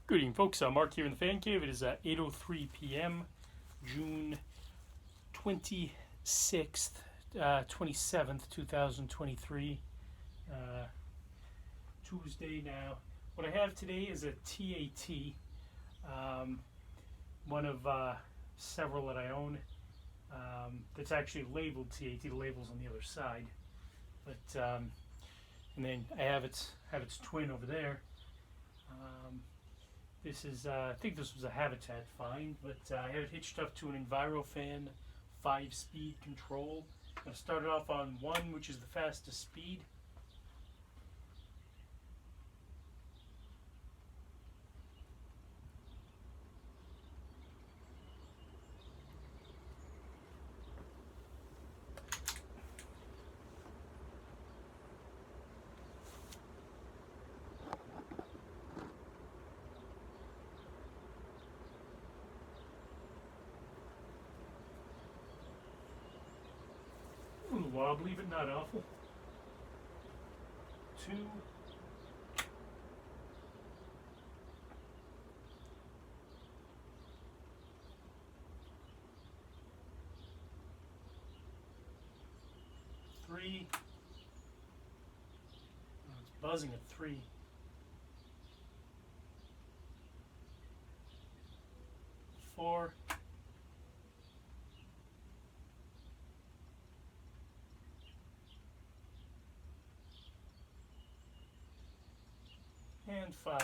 Good evening, folks. Mark here in the Fan Cave. It is 8:03 p.m., June 26th, 27th, 2023, Tuesday now. What I have today is a TAT, one of several that I own that's actually labeled TAT. The label's on the other side. But and then I have its twin over there. This is, I think this was a Habitat find, but I had it hitched up to an EnviroFan 5-speed control. I'm going to start it off on 1, which is the fastest speed. A little wobbly, but not awful. 2. 3. Oh, it's buzzing at 3. 4. And 5.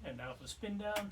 And now for the spin down.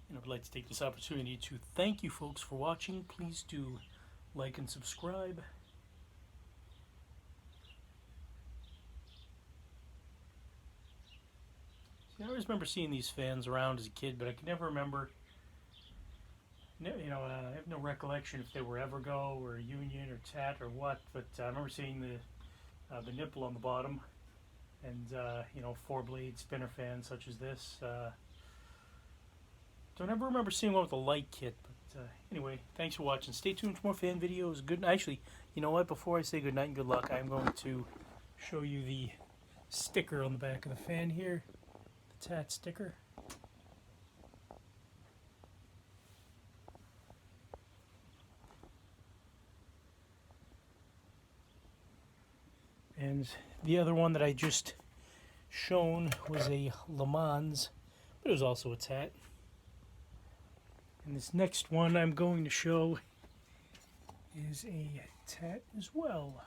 And I would like to take this opportunity to thank you folks for watching. Please do like and subscribe. See, I always remember seeing these fans around as a kid, but I can never remember, I have no recollection if they were Evergo or Union or TAT or what, but I remember seeing the nipple on the bottom and, 4-blade spinner fans such as this. Don't ever remember seeing one with a light kit, but anyway, thanks for watching. Stay tuned for more fan videos. Good. Actually, you know what? Before I say good night and good luck, I'm going to show you the sticker on the back of the fan here, the TAT sticker. And the other one that I just shown was a Le Mans, but it was also a TAT. And this next one I'm going to show is a TAT as well.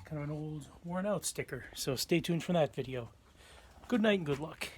Kind of an old, worn out sticker. So stay tuned for that video. Good night and good luck.